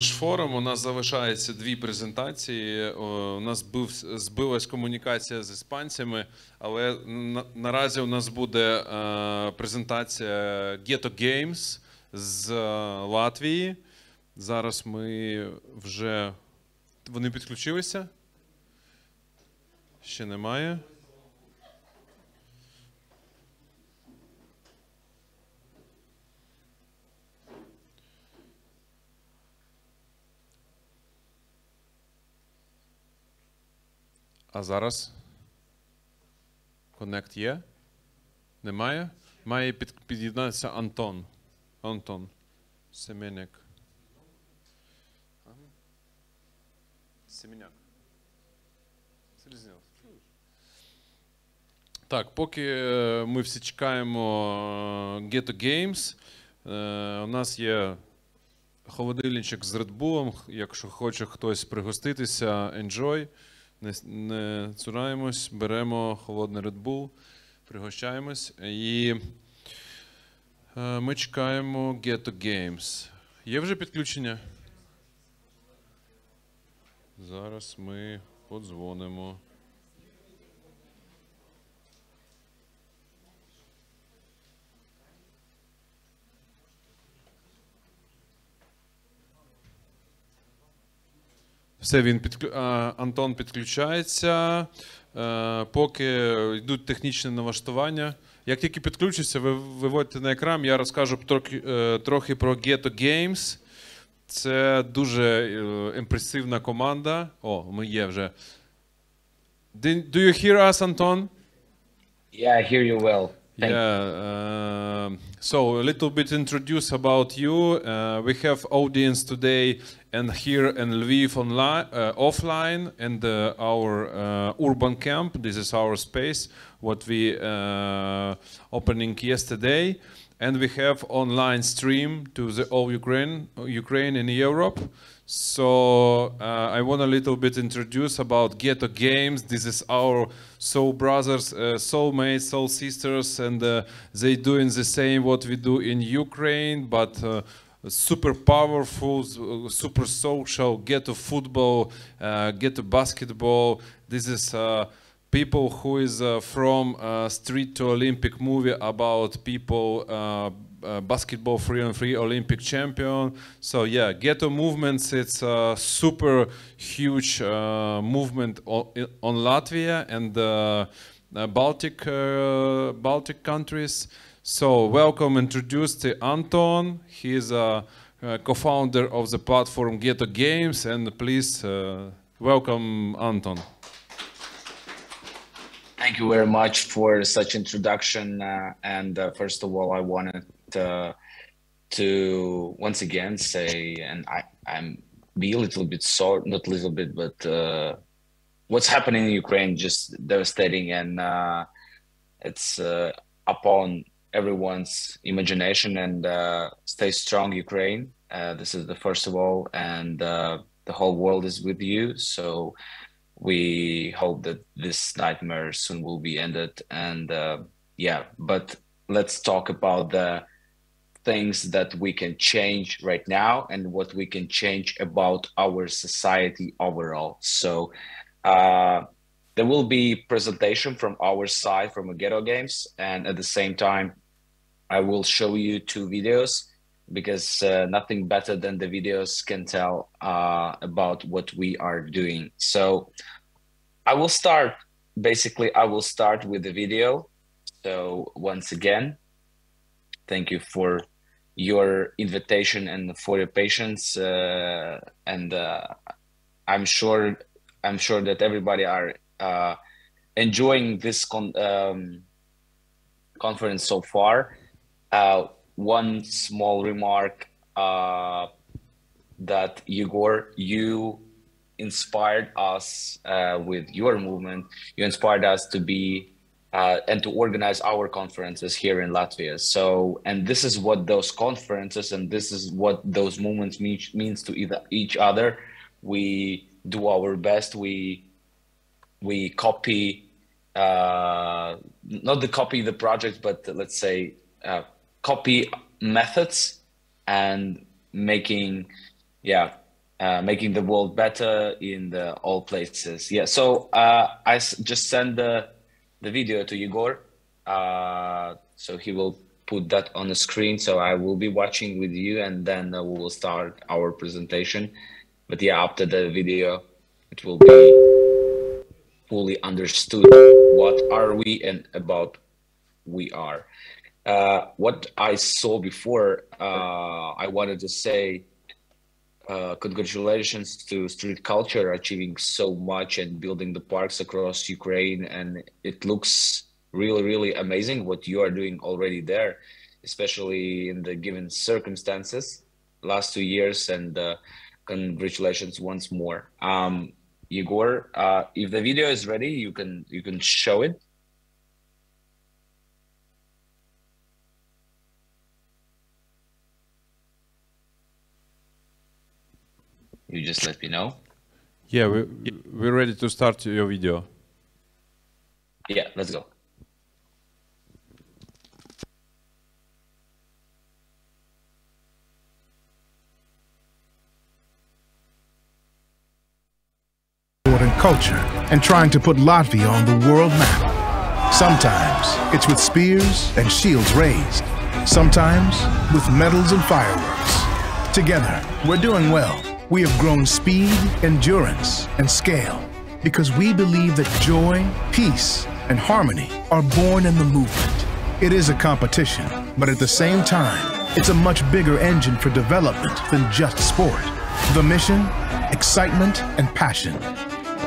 Форум, у нас залишається 2 презентації. У нас збилась комунікація з іспанцями, але наразі у нас буде презентація Ghetto Games з Латвії. Зараз ми вже... Вони підключилися? Ще немає. А зараз? Коннект є? Немає? Має під'єднатися Антон. Антон Семеняк. Семеняк. Так, поки ми всі чекаємо Ghetto Games, у нас є холодильничок з Red Bull, якщо хоче хтось пригоститися, enjoy. Не цураємось, беремо холодний Red Bull, пригощаємось і ми чекаємо Ghetto Games. Є вже підключення? Зараз ми подзвонимо. Все, Антон підключається, поки йдуть технічні налаштування. Як тільки підключиться, ви виводьте на екран, я розкажу трохи про Ghetto Games. Це дуже імпресивна команда. О, ми є вже. Do you hear us, Anton? Yeah, I hear you well. So a little bit introduce about you. We have audience today and here in Lviv offline and our urban camp. This is our space, what we opening yesterday. And we have online stream to the all Ukraine in Europe. So I want a little bit introduce about Ghetto Games. This is our soul brothers, soulmates, soul sisters, and they doing the same what we do in Ukraine, but super powerful, super social, Ghetto football, Ghetto basketball. This is people who is from Street to Olympic movie about people basketball free Olympic champion. So yeah, Ghetto movements, it's a super huge movement on Latvia and Baltic countries. So welcome, introduce to Anton. He is a co-founder of the platform Ghetto Games, and please welcome Anton. Thank you very much for such introduction. And first of all, I wanted to once again say, and I'm be a little bit sorry, not a little bit, but what's happening in Ukraine just devastating, and it's upon everyone's imagination. And stay strong, Ukraine. This is the first of all, and the whole world is with you. So we hope that this nightmare soon will be ended. And yeah, but let's talk about the things that we can change right now and what we can change about our society overall. So there will be presentation from our side from Ghetto Games, and at the same time I will show you 2 videos, because nothing better than the videos can tell about what we are doing. So I will start with the video. So once again, thank you for your invitation and for your patience. And I'm sure that everybody are enjoying this conference so far. One small remark, that Igor, you inspired us with your movement. You inspired us to be and to organize our conferences here in Latvia. So, and this is what those conferences and this is what those movements means to each other. We do our best. We copy, not copy the project, but let's say copy methods and making making the world better in all places. Yeah, so just send the video to Igor, so he will put that on the screen, so I will be watching with you, and then we will start our presentation. But yeah, after the video, it will be fully understood what are we and about we are. What I saw before, I wanted to say congratulations to Street Culture achieving so much and building the parks across Ukraine, and it looks really, really amazing what you are doing already there, especially in the given circumstances last 2 years, and congratulations once more. Igor, if the video is ready, you can show it. You just let me know. Yeah, we're ready to start your video. Yeah, let's go. And culture, and trying to put Latvia on the world map. Sometimes it's with spears and shields raised. Sometimes with medals and fireworks. Together, we're doing well. We have grown speed, endurance, and scale because we believe that joy, peace, and harmony are born in the movement. It is a competition, but at the same time, it's a much bigger engine for development than just sport. The mission, excitement, and passion.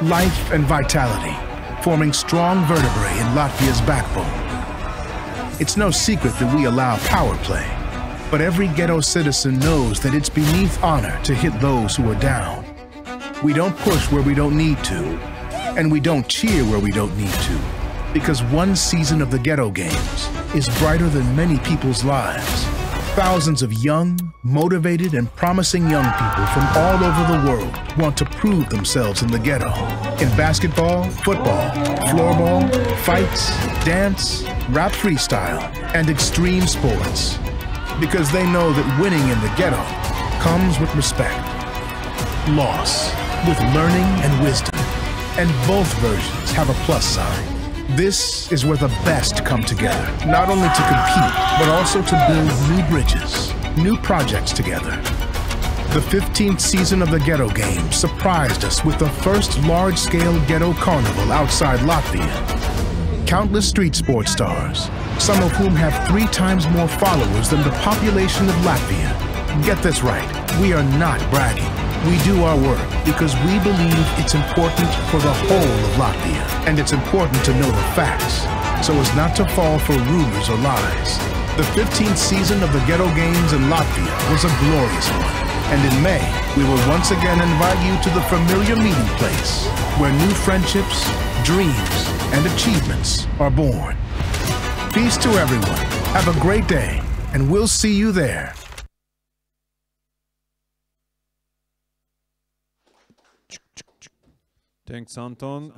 Life and vitality, forming strong vertebrae in Latvia's backbone. It's no secret that we allow power play, but every ghetto citizen knows that it's beneath honor to hit those who are down. We don't push where we don't need to, and we don't cheer where we don't need to, because one season of the Ghetto Games is brighter than many people's lives. Thousands of young, motivated, and promising young people from all over the world want to prove themselves in the ghetto. In basketball, football, floorball, fights, dance, rap freestyle, and extreme sports. Because they know that winning in the ghetto comes with respect. Loss with learning and wisdom. And both versions have a plus sign. This is where the best come together, not only to compete, but also to build new bridges, new projects together. The 15th season of the Ghetto Games surprised us with the first large-scale ghetto carnival outside Latvia. Countless street sports stars, some of whom have 3 times more followers than the population of Latvia. Get this right, we are not bragging. We do our work because we believe it's important for the whole of Latvia, and it's important to know the facts, so as not to fall for rumors or lies. The 15th season of the Ghetto Games in Latvia was a glorious one, and in May, we will once again invite you to the familiar meeting place, where new friendships, dreams, and achievements are born. Peace to everyone, have a great day, and we'll see you there. Thanks, Anton.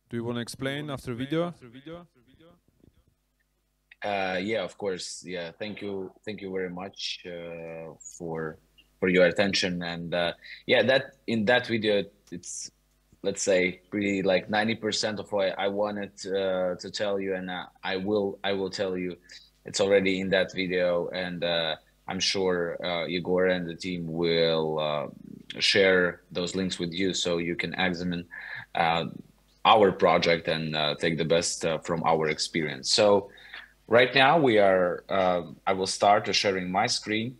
Do you want to explain after video? Yeah, of course. Yeah, thank you very much for your attention. And yeah, that in that video, it's, let's say, pretty like 90% of what I wanted to tell you, and I will tell you. It's already in that video, and I'm sure Igor and the team will share those links with you, so you can examine our project and take the best from our experience. So right now we are, I will start sharing my screen.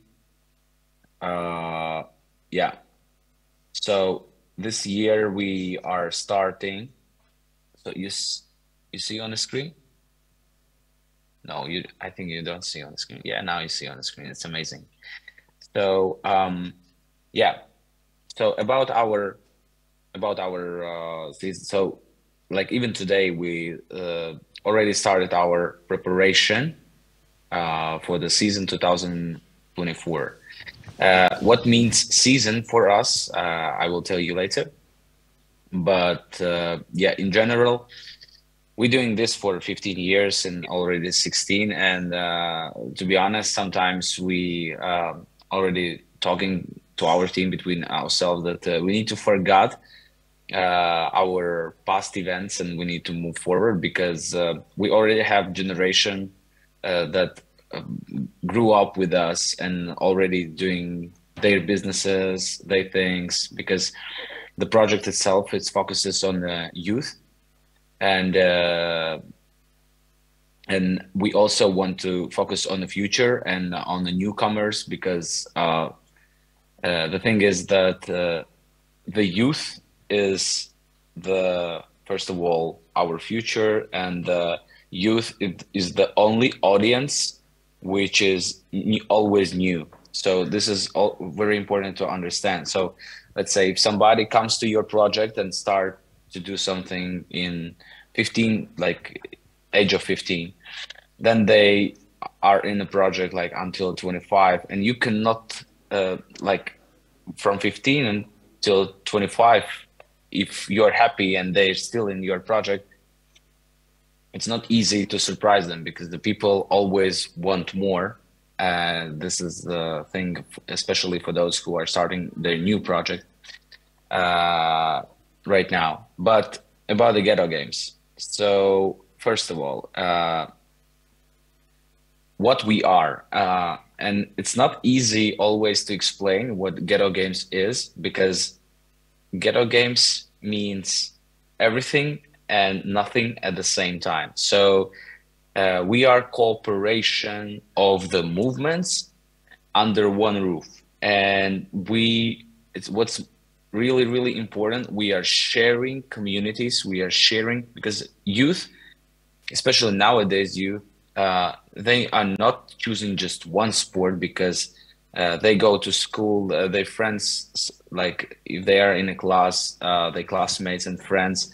Yeah, so this year we are starting. So you see on the screen? No, I think you don't see on the screen. Yeah, now you see on the screen. It's amazing. So yeah. So about our season. So like even today we already started our preparation for the season 2024. What means season for us, I will tell you later. But yeah, in general, we're doing this for 15 years and already 16. And to be honest, sometimes we already talking to our team, between ourselves, that we need to forget our past events and we need to move forward, because we already have generation that grew up with us and already doing their businesses, their things, because the project itself, it focuses on the youth, and we also want to focus on the future and on the newcomers, because the thing is that the youth is first of all our future, and the youth is the only audience which is always new. So this is all very important to understand. So let's say if somebody comes to your project and start to do something in 15, like age of 15, then they are in the project like until 25, and you cannot like from 15 until 25, if you're happy and they're still in your project, it's not easy to surprise them, because the people always want more. And this is the thing, especially for those who are starting their new project right now. But about the Ghetto Games. So first of all, what we are, and it's not easy always to explain what Ghetto Games is, because Ghetto Games means everything and nothing at the same time. So we are cooperation of the movements under one roof, and it's what's really, really important. We are sharing communities. We are sharing, because youth, especially nowadays, youth, they are not choosing just one sport because they go to school, their friends, like if they are in a class, their classmates and friends.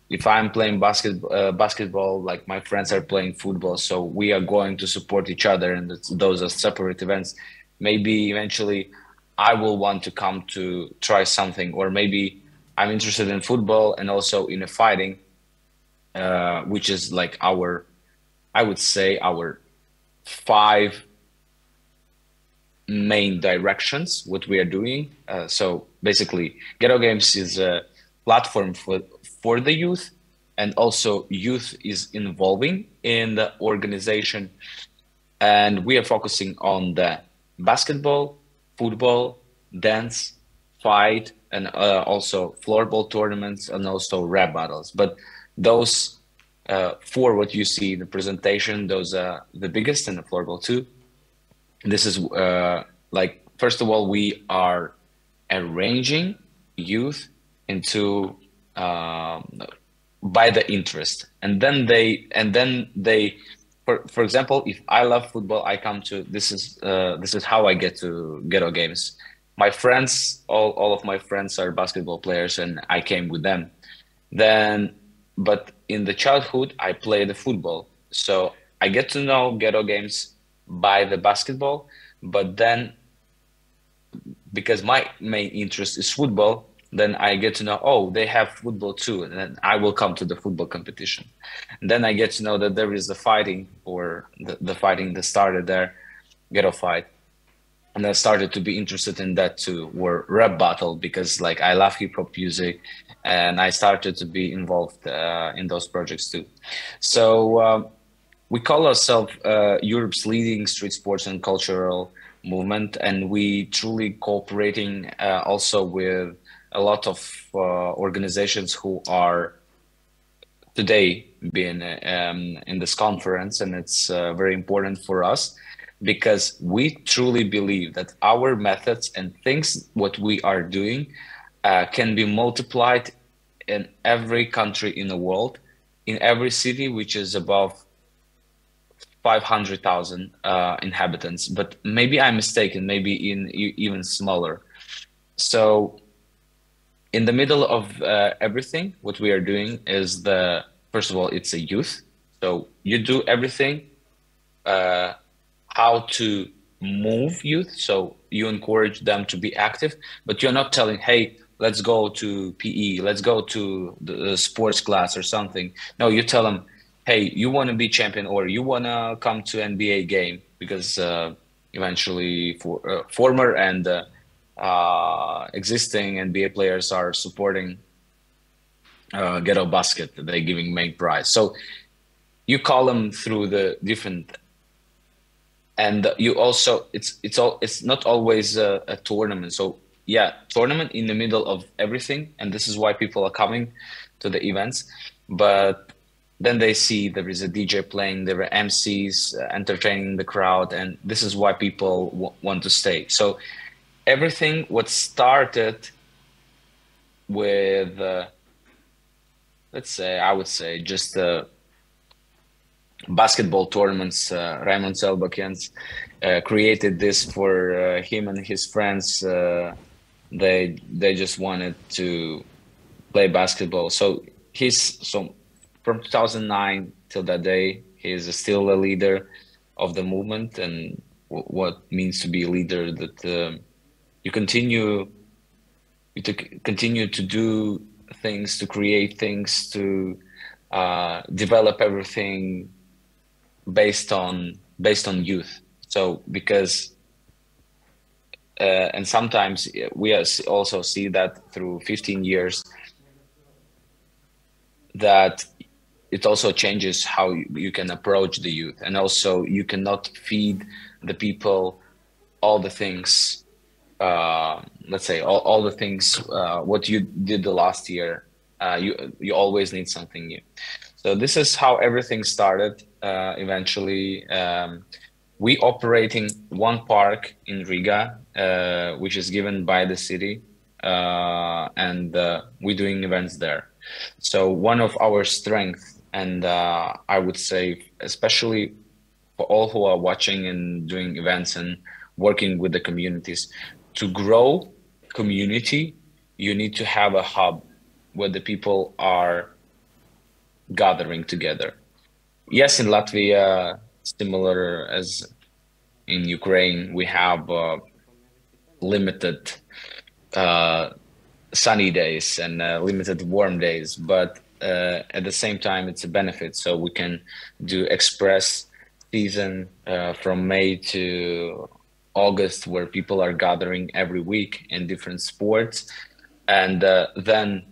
If I'm playing basketball, like my friends are playing football, so we are going to support each other, and those are separate events. Maybe eventually I will want to come to try something, or maybe I'm interested in football and also in a fighting, which is like I would say our 5 main directions, what we are doing. So basically, Ghetto Games is a platform for the youth, and also youth is involving in the organization. And we are focusing on the basketball, football, dance, fight, and also floorball tournaments, and also rap battles. But those 4, what you see in the presentation, those are the biggest, and the floorball too. This is like, first of all, we are arranging youth into by the interest, and then they for example, if I love football, I come to this is how I get to Ghetto Games. My friends, all of my friends are basketball players, and I came with them. Then, but in the childhood, I played the football, so I get to know Ghetto Games by the basketball. But then, because my main interest is football, then I get to know, oh, they have football too, and then I will come to the football competition. And then I get to know that there is the fighting, or the fighting that started there, Ghetto Fight. And I started to be interested in that too, or rap battle, because like I love hip hop music, and I started to be involved in those projects too. So we call ourselves Europe's leading street sports and cultural movement, and we truly cooperating also with a lot of organizations who are today being in this conference, and it's very important for us, because we truly believe that our methods and things, what we are doing, can be multiplied in every country in the world, in every city which is above 500,000 inhabitants. But maybe I'm mistaken, maybe in even smaller. So in the middle of everything, what we are doing is first of all, it's a youth. So you do everything, how to move youth. So you encourage them to be active, but you're not telling, hey, let's go to PE, let's go to the sports class or something. No, you tell them, hey, you want to be champion, or you want to come to NBA game, because eventually former and existing NBA players are supporting Ghetto Basket. They're giving main prize. So you call them through the different, and you also it's not always a tournament. So yeah, tournament in the middle of everything, and this is why people are coming to the events. But then they see there is a DJ playing, there are MCs entertaining the crowd, and this is why people want to stay. So everything what started with, let's say, I would say just basketball tournaments. Raymond Selbakens created this for him and his friends. They just wanted to play basketball. So from 2009 till that day, he is still a leader of the movement, and what means to be a leader, that you continue to do things, to create things, to develop everything based on youth. So because and sometimes we also see that through 15 years that it also changes how you can approach the youth, and also you cannot feed the people all the things, let's say all the things what you did the last year. You always need something new. So this is how everything started. Eventually we operating one park in Riga, which is given by the city, and we're doing events there. So one of our strengths, and I would say especially for all who are watching and doing events and working with the communities, to grow community, you need to have a hub where the people are gathering together. Yes, in Latvia, similar as in Ukraine, we have limited sunny days and limited warm days, but at the same time, it's a benefit. So we can do express season from May to August, where people are gathering every week in different sports. And then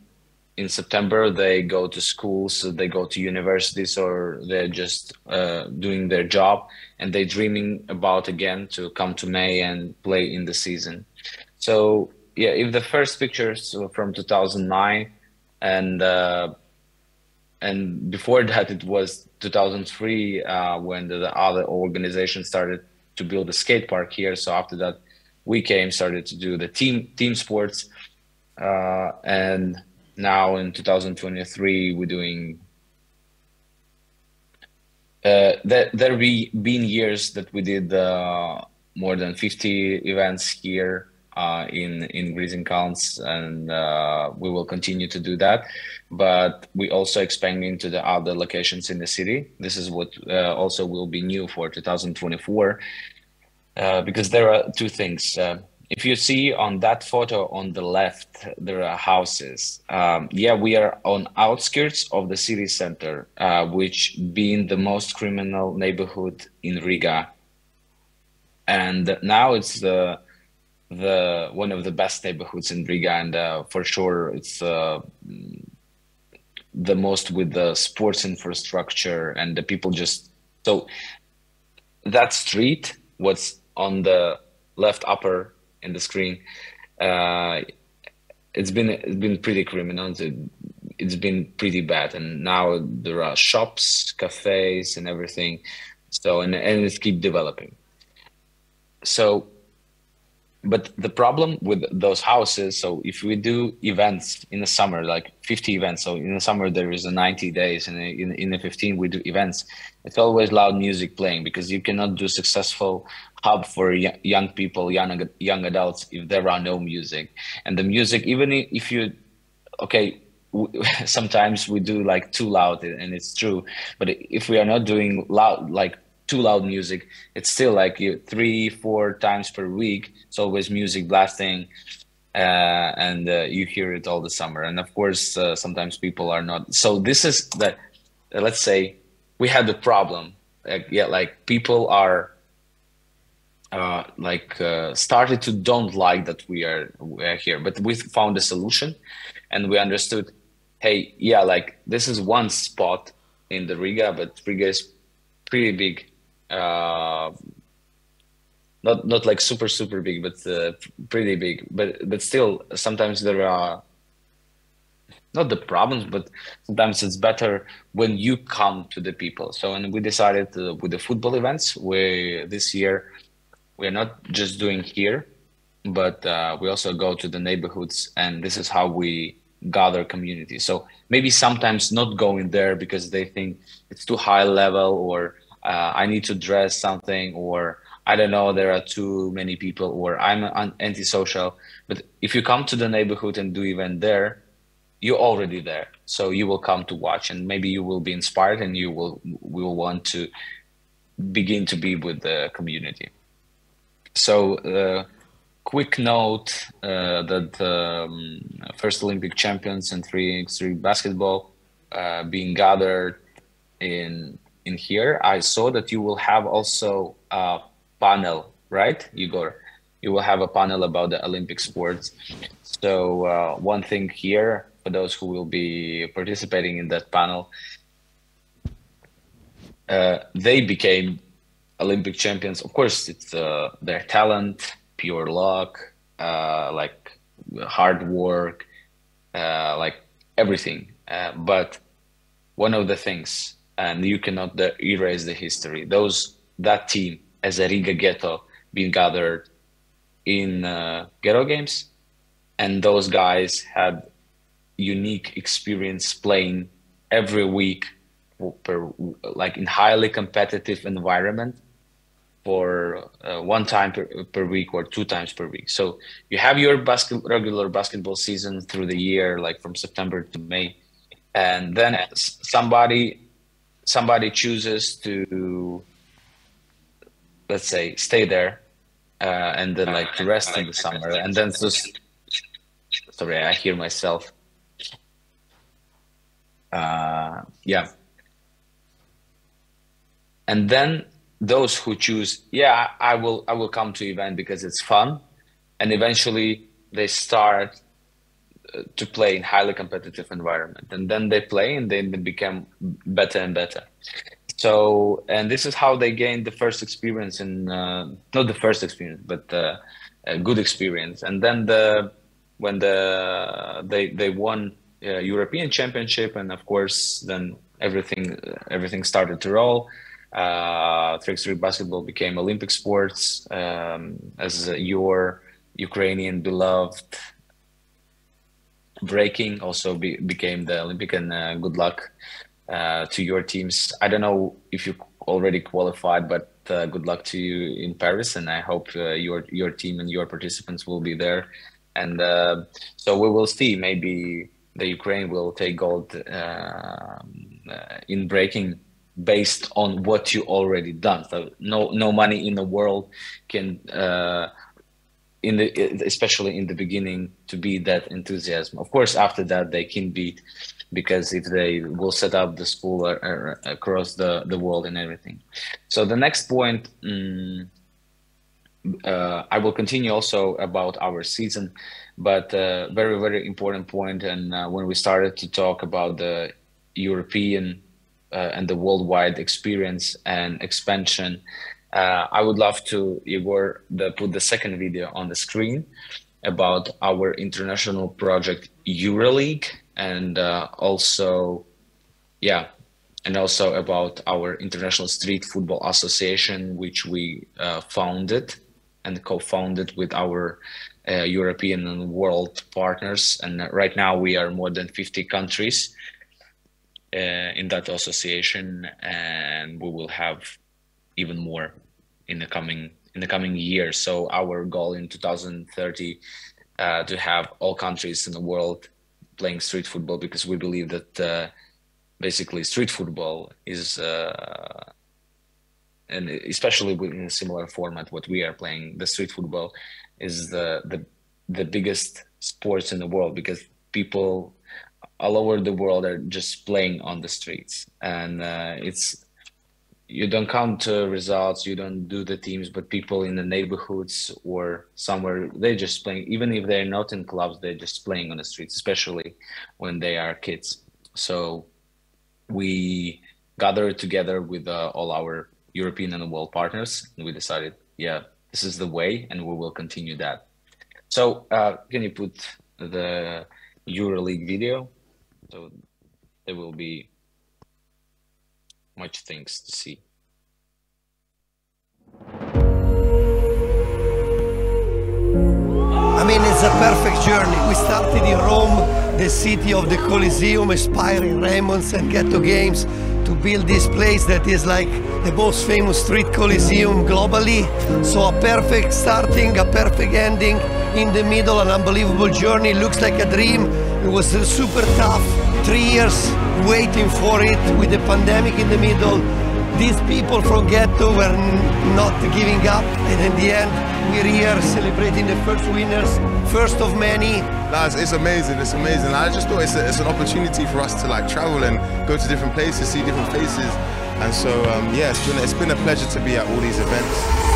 in September, they go to schools, so they go to universities, or they're just doing their job, and they're dreaming about again to come to May and play in the season. So yeah, if the first pictures were from 2009, and before that it was 2003 when the other organization started to build a skate park here. So after that, we started to do the team sports, and now in 2023 we're doing. There been years that we did more than 50 events here in Breezenkans, and we will continue to do that. But we also expanding to the other locations in the city. This is what also will be new for 2024, because there are two things. If you see on that photo on the left, there are houses. Yeah, we are on outskirts of the city center, which being the most criminal neighborhood in Riga. And now it's one of the best neighborhoods in Riga, and for sure it's the most with the sports infrastructure, and the people just, so that street, what's on the left upper in the screen, it's been pretty criminal. It's been pretty bad, and now there are shops, cafes, and everything. So and it's keep developing. So, but the problem with those houses, so if we do events in the summer, like 50 events, so in the summer there is a 90 days, and in the 15 we do events, it's always loud music playing, because you cannot do successful hub for young people, young adults, if there are no music. And the music, even if you, okay, sometimes we do like too loud, and it's true, but if we are not doing loud, like too loud music, it's still like 3-4 times per week, it's always music blasting, and you hear it all the summer. And of course, sometimes people are not. So this is that, let's say we had the problem, like people are started to don't like that we are here, but we found a solution, and we understood, hey, yeah, like this is one spot in the Riga, but Riga is pretty big. Not like super big, but pretty big. But still, sometimes there are not the problems, but sometimes it's better when you come to the people. So, and we decided with the football events, this year we're not just doing here, but we also go to the neighborhoods, and this is how we gather community. So maybe sometimes not going there because they think it's too high level, or I need to dress something, or I don't know, there are too many people, or I'm antisocial. But if you come to the neighborhood and do event there, you're already there. So you will come to watch, and maybe you will be inspired, and we will want to begin to be with the community. So quick note that first Olympic champions in 3x3 basketball being gathered in here. I saw that you will have also a panel, right, Igor? You will have a panel about the Olympic sports. So one thing here, for those who will be participating in that panel, they became Olympic champions. Of course, it's their talent, pure luck, like hard work, like everything. But one of the things, and you cannot erase the history, that team as a Riga Ghetto being gathered in Ghetto Games, and those guys had unique experience playing every week like in highly competitive environment for one time per week or 2 times per week. So you have your regular basketball season through the year, like from September to May, and then somebody chooses to, let's say, stay there and then like rest in the summer, and then just, sorry, I hear myself. Yeah. And then those who choose, yeah, I will come to event because it's fun, and eventually they start to play in highly competitive environment, and then they play and then they become better and better. So, and this is how they gained the first experience in, not the first experience, but a good experience. And then when they won European Championship, and of course then everything started to roll. 3x3 basketball became Olympic sports, as your Ukrainian beloved breaking also became the Olympic, and good luck to your teams. I don't know if you already qualified, but good luck to you in Paris, and I hope your team and your participants will be there. And so we will see, maybe the Ukraine will take gold in breaking based on what you already done. So no money in the world can especially in the beginning to be that enthusiasm. Of course, after that they can beat, because if they will set up the school across the world and everything. So the next point, I will continue also about our season, but very, very important point. And when we started to talk about the European and the worldwide experience and expansion, I would love to, Igor, put the second video on the screen about our international project EuroLeague, and also about our International Street Football Association, which we founded and co-founded with our European and world partners. And right now we are more than 50 countries in that association, and we will have even more in the coming years. So our goal in 2030 to have all countries in the world playing street football, because we believe that basically street football is, and especially in a similar format what we are playing, the street football is the biggest sports in the world, because people all over the world are just playing on the streets, and you don't count results, you don't do the teams, but people in the neighborhoods or somewhere, they're just playing. Even if they're not in clubs, they're just playing on the streets, especially when they are kids. So we gathered together with all our European and world partners, and we decided, yeah, this is the way, and we will continue that. So can you put the EuroLeague video? So there will be much things to see. I mean, it's a perfect journey. We started in Rome, the city of the Colosseum, aspiring Raymond's and Ghetto games, to build this place that is like the most famous street Colosseum globally. So a perfect starting, a perfect ending, in the middle, an unbelievable journey. Looks like a dream. It was super tough. 3 years waiting for it with the pandemic in the middle. These people from Ghetto were not giving up, and in the end, we're here celebrating the first winners, first of many. It's amazing, it's amazing. I just thought it's an opportunity for us to like travel and go to different places, see different faces. And so, yeah, it's been a pleasure to be at all these events.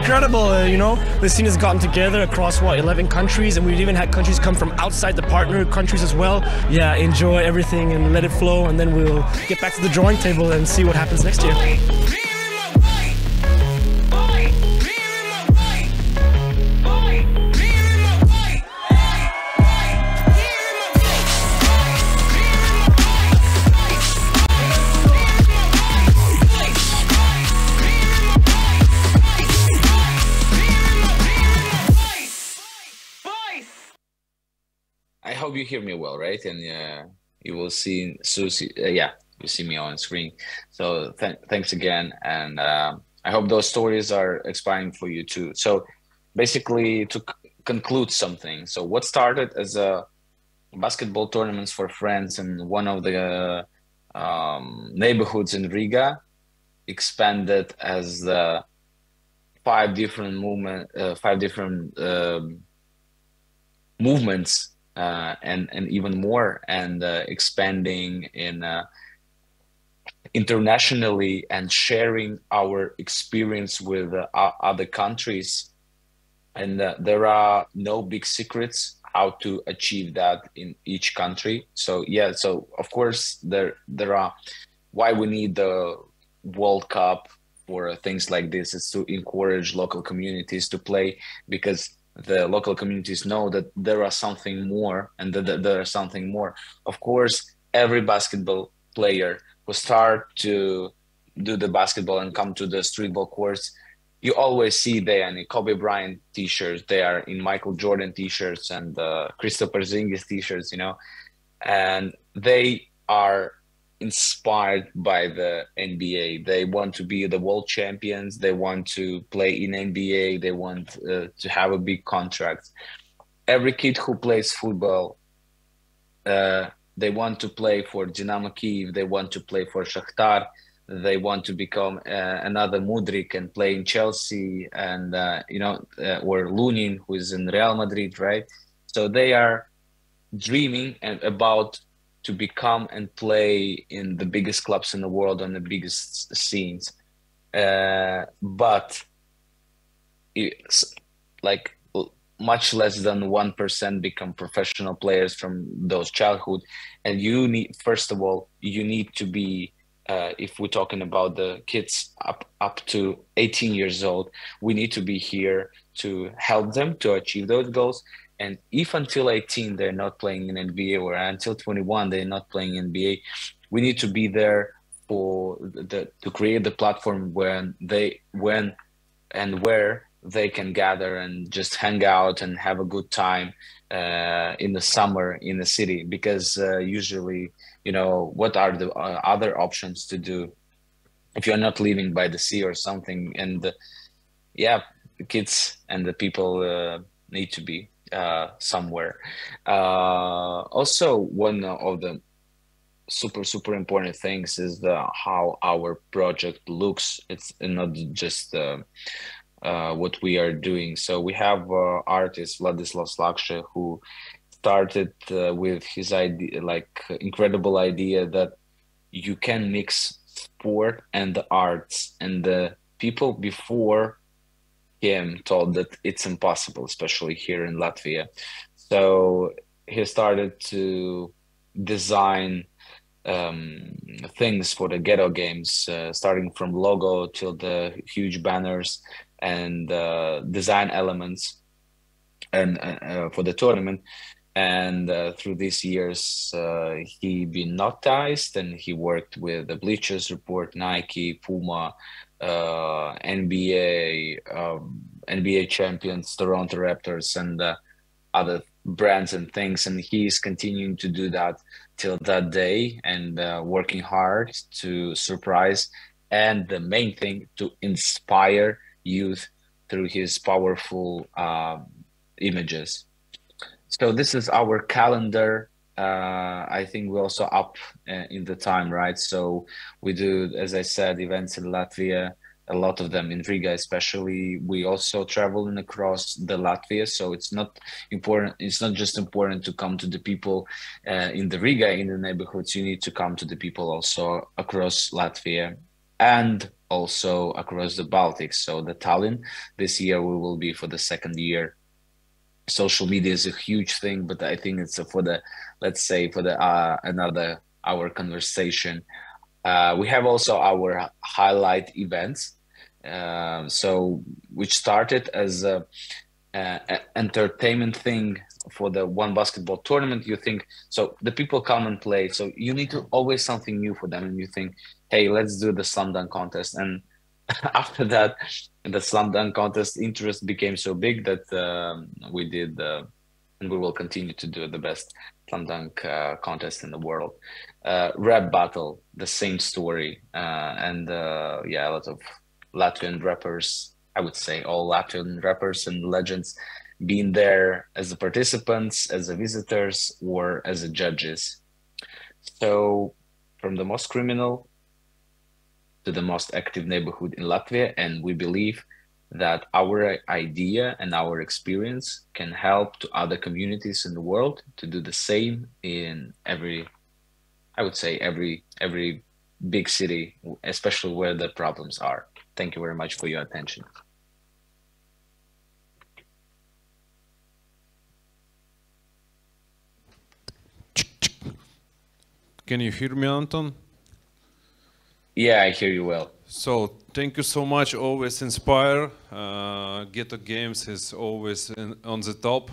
Incredible, you know, the scene has gotten together across, 11 countries, and we've even had countries come from outside the partner countries as well. Yeah, enjoy everything and let it flow, and then we'll get back to the drawing table and see what happens next year. I hope you hear me well, right? And you will see Susie. Yeah, you see me on screen. So thanks again, and I hope those stories are inspiring for you too. So basically, to conclude something. So what started as a basketball tournaments for friends in one of the neighborhoods in Riga expanded as 5 different movements. And even more, and expanding in internationally and sharing our experience with other countries. And there are no big secrets how to achieve that in each country. So yeah, so of course there are, why we need the World Cup for things like this is to encourage local communities to play, because the local communities know that there are something more, and that there is something more. Of course, every basketball player who start to do the basketball and come to the streetball courts, you always see they are in Kobe Bryant t-shirts, they are in Michael Jordan t-shirts and Christopher Porzingis t-shirts, you know, and they are inspired by the NBA. They want to be the world champions. They want to play in NBA. They want to have a big contract. Every kid who plays football, they want to play for Dynamo Kyiv. They want to play for Shakhtar. They want to become another Mudryk and play in Chelsea, and or Lunin, who is in Real Madrid, right? So they are dreaming about to become and play in the biggest clubs in the world, on the biggest scenes. But it's like much less than 1% become professional players from those childhood. And you need, first of all, you need to be, if we're talking about the kids up to 18 years old, we need to be here to help them to achieve those goals. And if until 18 they're not playing in NBA, or until 21 they're not playing in NBA, we need to be there to create the platform when and where they can gather and just hang out and have a good time in the summer in the city, because usually, you know, what are the other options to do if you're not living by the sea or something? And yeah, the kids and the people need to be somewhere. Also, one of the super important things is how our project looks. It's not just what we are doing. So we have artist Vladislav Slakše, who started with his idea, like incredible idea that you can mix sport and the arts, and the people before him told that it's impossible, especially here in Latvia. So he started to design things for the Ghetto games, starting from logo till the huge banners and design elements and for the tournament. And through these years, he been noticed, and he worked with the Bleachers Report, Nike, Puma, NBA champions, Toronto Raptors, and other brands and things. And he's continuing to do that till that day, and working hard to surprise, and the main thing, to inspire youth through his powerful images. So this is our calendar. I think we're also up in the time, right? So we do, as I said, events in Latvia, a lot of them in Riga especially. We also traveling across the Latvia, so it's not important. It's not just important to come to the people in the Riga, in the neighborhoods. You need to come to the people also across Latvia, and also across the Baltics. So the Tallinn, this year we will be for the second year. Social media is a huge thing, but I think it's for the, let's say, for the another hour conversation. We have also our highlight events, so which started as a entertainment thing for the one basketball tournament. You think, so the people come and play, so you need to always something new for them, and you think, hey, let's do the slam dunk contest. And after that, the slam dunk contest interest became so big that we did, and we will continue to do the best slam dunk contest in the world. Rap battle, the same story, and yeah, a lot of Latvian rappers, I would say all Latvian rappers and legends, being there as the participants, as the visitors, or as the judges. So from the most criminal to the most active neighborhood in Latvia, and we believe that our idea and our experience can help to other communities in the world to do the same in every, I would say, every big city, especially where the problems are. Thank you very much for your attention. Can you hear me, Anton? Yeah, I hear you well. So thank you so much. Always inspire. Ghetto Games is always on the top.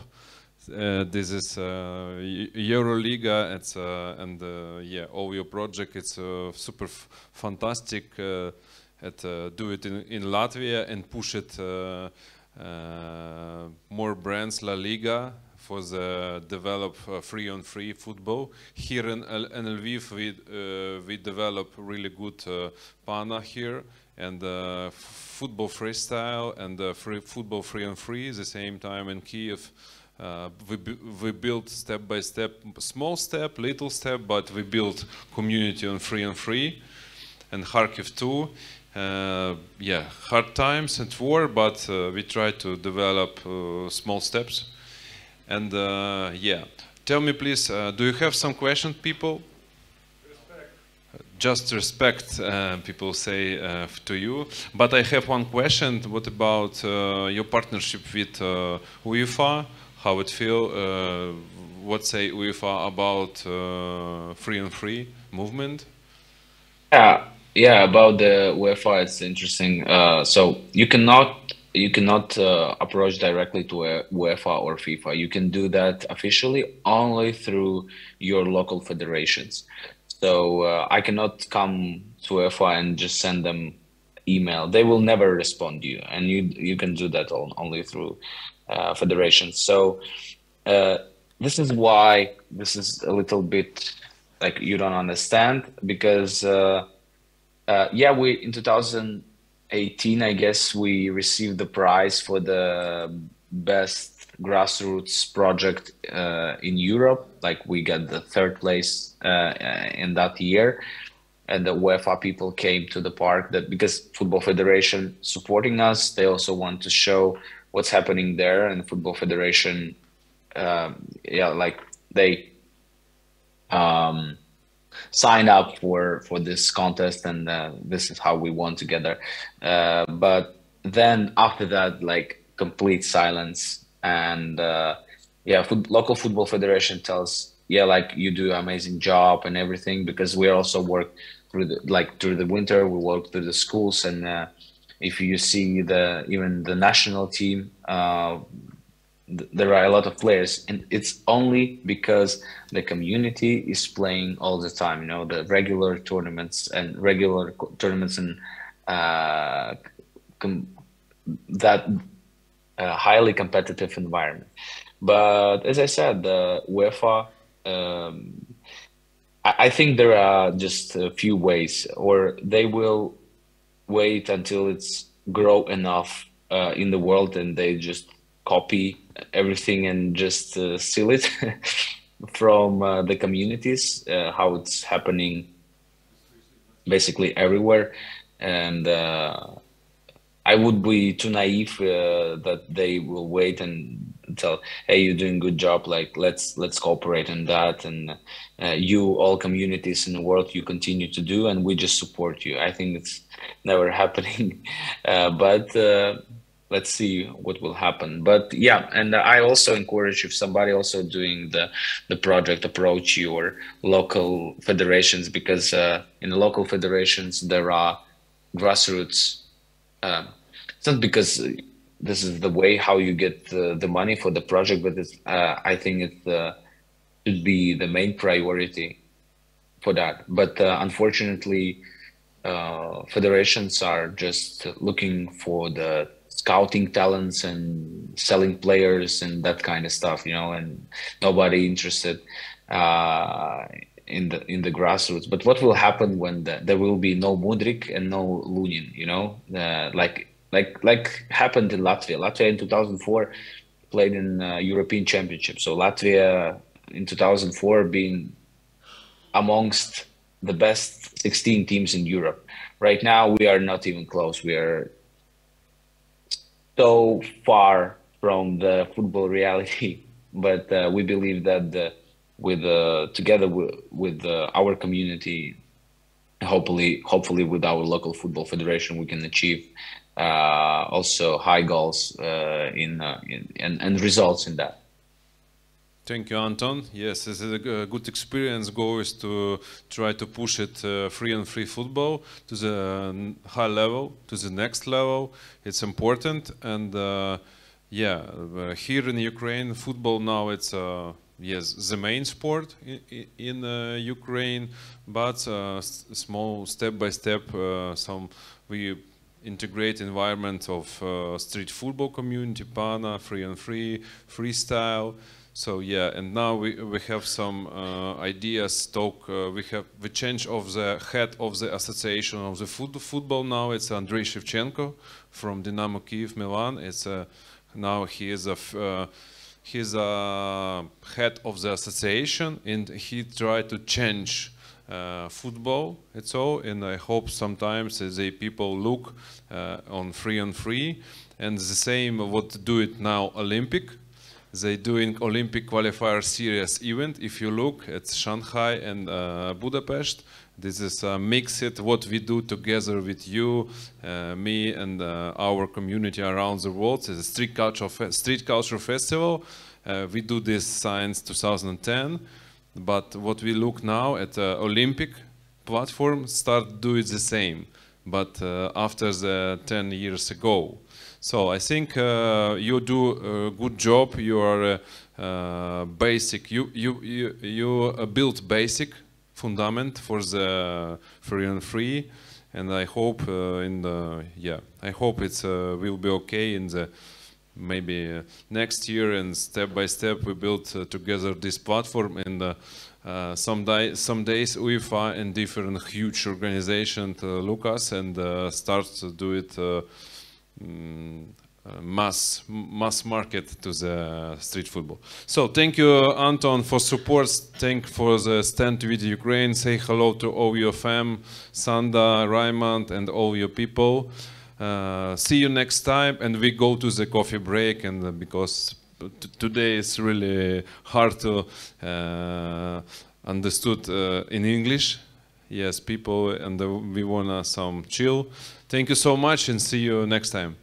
This is Euroliga. It's and yeah, all your project. It's super fantastic. Do it in Latvia and push it more brands. La Liga for the develop free-on-free football. Here in Lviv, we develop really good pana here, and football freestyle and football free-on-free. At the same time in Kiev, we built step by step, small step, little step, but we built community on free-on-free, and Kharkiv too. Yeah, hard times and war, but we try to develop small steps. And yeah, tell me please, do you have some questions, people? Respect. Just respect, people say to you. But I have one question. What about your partnership with UEFA? How it feel? What say UEFA about free-on-free movement? Yeah, about the UEFA, it's interesting. So you cannot approach directly to UEFA or FIFA. You can do that officially only through your local federations. So I cannot come to UEFA and just send them email, they will never respond to you, and you can do that only through federations. So this is why this is a little bit like you don't understand, because yeah, we in 2018, I guess, we received the prize for the best grassroots project in Europe. Like we got the 3rd place in that year, and the UEFA people came to the park, that because Football Federation supporting us, they also want to show what's happening there, and Football Federation, yeah, like they sign up for this contest, and this is how we won together. But then after that, like complete silence, and yeah, local football federation tells, yeah, like you do an amazing job and everything, because we also work through the winter, we work through the schools, and if you see even the national team, there are a lot of players, and it's only because the community is playing all the time, you know, the regular tournaments and that highly competitive environment. But as I said, the UEFA, I think there are just a few ways, or they will wait until it's grow enough in the world, and they just copy everything and just steal it from the communities, how it's happening basically everywhere. And I would be too naive that they will wait and tell, hey, you're doing a good job, like let's cooperate on that, and you, all communities in the world, you continue to do, and we just support you. I think it's never happening, but let's see what will happen. But yeah, and I also encourage, if somebody also doing the project, approach your local federations, because in the local federations there are grassroots. It's not because this is the way how you get the money for the project, but it's, I think it should be the main priority for that. But unfortunately, federations are just looking for the scouting talents and selling players and that kind of stuff, you know, and nobody interested in the grassroots. But what will happen when there will be no Mudrik and no Lunin, you know, like happened in Latvia. Latvia in 2004 played in European Championship. So Latvia in 2004 being amongst the best 16 teams in Europe. Right now we are not even close. We are so far from the football reality, but we believe that together with our community, hopefully with our local football federation, we can achieve also high goals and results in that. Thank you, Anton. Yes, this is a good experience. Goal is to try to push it free football to the high level, to the next level. It's important, and yeah, here in Ukraine, football now it's yes, the main sport in Ukraine, but small step by step, we integrate environment of street football community, pana, free freestyle. So yeah, and now we have some ideas. We change of the head of the association of the football now. It's Andrei Shevchenko from Dynamo Kyiv Milan. It's now he is he's a head of the association, and he tried to change football. It's all, and I hope sometimes the people look on free, and the same what do it now Olympic. They doing Olympic qualifier series event. If you look at Shanghai and Budapest, this is mixed what we do together with you, me, and our community around the world. It's a street culture festival. We do this since 2010, but what we look now at Olympic platform start do it the same, but after the 10 years ago. So I think you do a good job. You are basic. You build basic fundament for the free, and I hope I hope it's will be okay in the maybe next year, and step by step we build together this platform, and some days UEFA and different huge organizations look us and start to do it mass market to the street football. So thank you, Anton, for support. Thank for the Stand with Ukraine. Say hello to all your fam, Sanda, Raymond, and all your people. See you next time, and we go to the coffee break, and because today it's really hard to understood in English. Yes, people, and we wanna some chill. Thank you so much, and see you next time.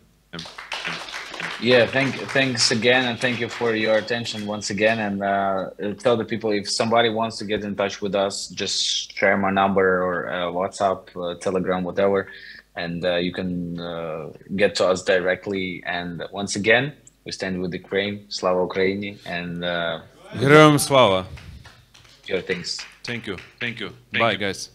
Yeah, thanks again, and thank you for your attention once again. And tell the people, if somebody wants to get in touch with us, just share my number or WhatsApp, Telegram, whatever, and you can get to us directly. And once again, we stand with Ukraine, Slava Ukraini, and Героям слава. your things. Thank you. Bye, guys.